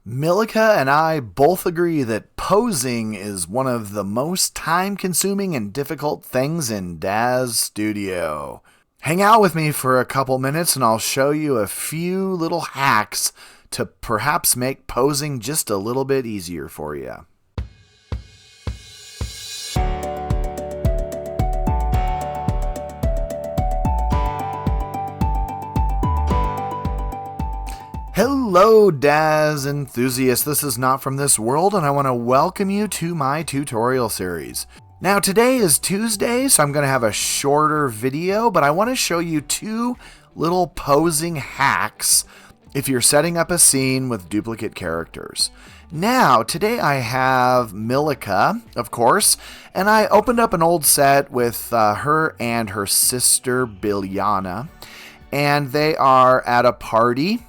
Milika and I both agree that posing is one of the most time-consuming and difficult things in Daz Studio. Hang out with me for a couple minutes and I'll show you a few little hacks to perhaps make posing just a little bit easier for you. Hello, Daz enthusiasts. This is Not From This World, and I want to welcome you to my tutorial series. Now, today is Tuesday, so I'm going to have a shorter video, but I want to show you two little posing hacks if you're setting up a scene with duplicate characters. Now, today I have Milika, of course, and I opened up an old set with her and her sister Bilyana, and they are at a party.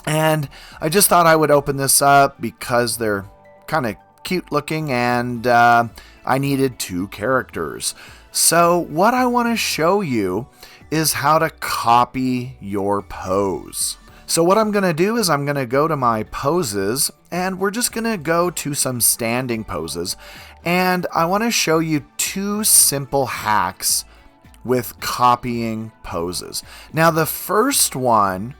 And I just thought I would open this up because they're kind of cute looking and I needed two characters. So what I want to show you is how to copy your pose. So what I'm going to do is I'm going to go to my poses and we're just going to go to some standing poses. And I want to show you two simple hacks with copying poses. Now the first one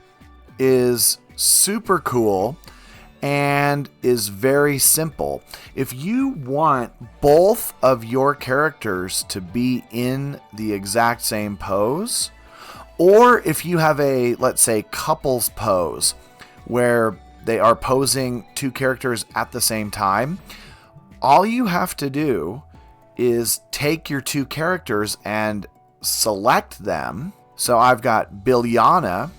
is super cool and is very simple. If you want both of your characters to be in the exact same pose, or if you have a, let's say, couples pose where they are posing two characters at the same time, all you have to do is take your two characters and select them. So I've got Bilyana,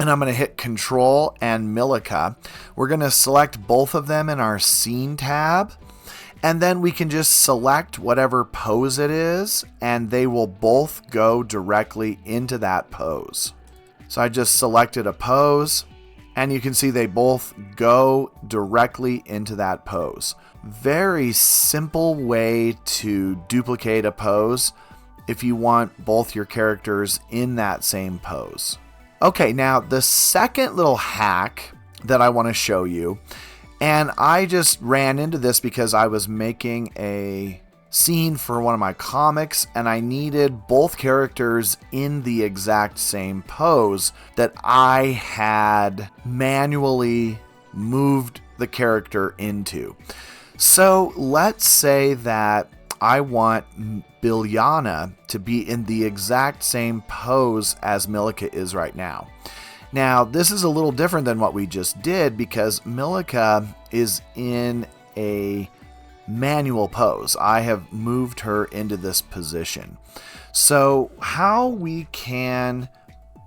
and I'm going to hit Control and Milika. We're going to select both of them in our Scene tab. And then we can just select whatever pose it is, and they will both go directly into that pose. So I just selected a pose, and you can see they both go directly into that pose. Very simple way to duplicate a pose if you want both your characters in that same pose. Okay, now the second little hack that I want to show you, and I just ran into this because I was making a scene for one of my comics and I needed both characters in the exact same pose that I had manually moved the character into. So let's say that I want Bilyana to be in the exact same pose as Milika is right now. Now, this is a little different than what we just did because Milika is in a manual pose. I have moved her into this position. So how we can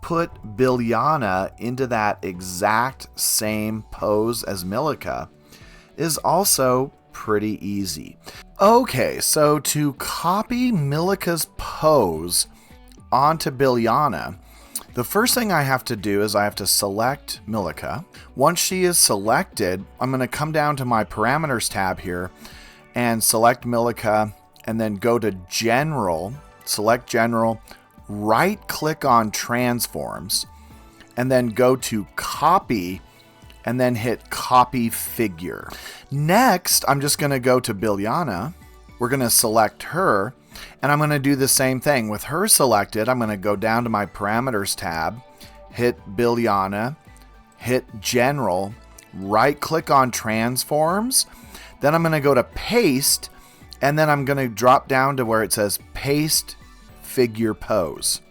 put Bilyana into that exact same pose as Milika is also pretty easy. Okay, so to copy Milika's pose onto Bilyana, the first thing I have to do is I have to select Milika. Once she is selected, I'm going to come down to my parameters tab here and select Milika and then go to General, select General, right click on Transforms, and then go to Copy and then hit Copy Figure. Next, I'm just going to go to Bilyana. We're going to select her, and I'm going to do the same thing. With her selected, I'm going to go down to my Parameters tab, hit Bilyana, hit General, right-click on Transforms, then I'm going to go to Paste, and then I'm going to drop down to where it says Paste Figure Pose.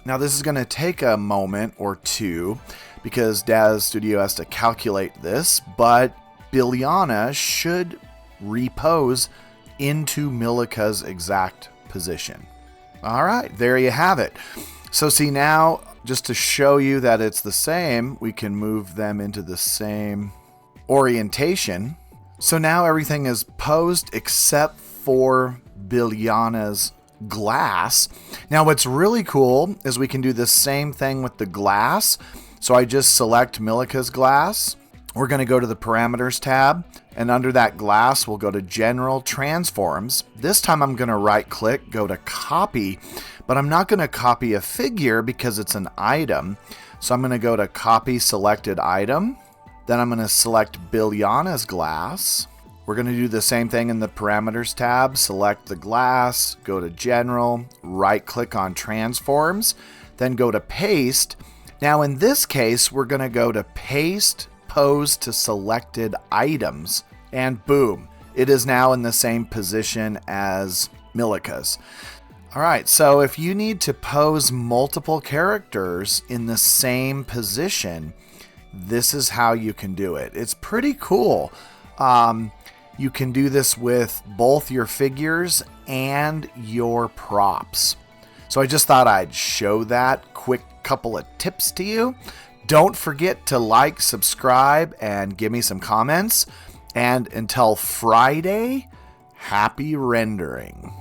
Now, this is going to take a moment or two, because Daz Studio has to calculate this, but Bilyana should repose into Milika's exact position. All right, there you have it. So see now, just to show you that it's the same, we can move them into the same orientation. So now everything is posed except for Bilyana's glass. Now what's really cool is we can do the same thing with the glass. So I just select Milika's glass. We're going to go to the Parameters tab, and under that glass, we'll go to General Transforms. This time I'm going to right click, go to Copy, but I'm not going to copy a figure because it's an item. So I'm going to go to Copy Selected Item, Then I'm going to select Biljana's glass. We're going to do the same thing in the Parameters tab. Select the glass, go to General, right-click on Transforms, then go to Paste. Now in this case, we're going to go to Paste Pose to Selected Items, and boom, it is now in the same position as Milika's. Alright, so if you need to pose multiple characters in the same position, this is how you can do it. It's pretty cool. You can do this with both your figures and your props. So I just thought I'd show that quick couple of tips to you. Don't forget to like, subscribe, and give me some comments. And until Friday, happy rendering.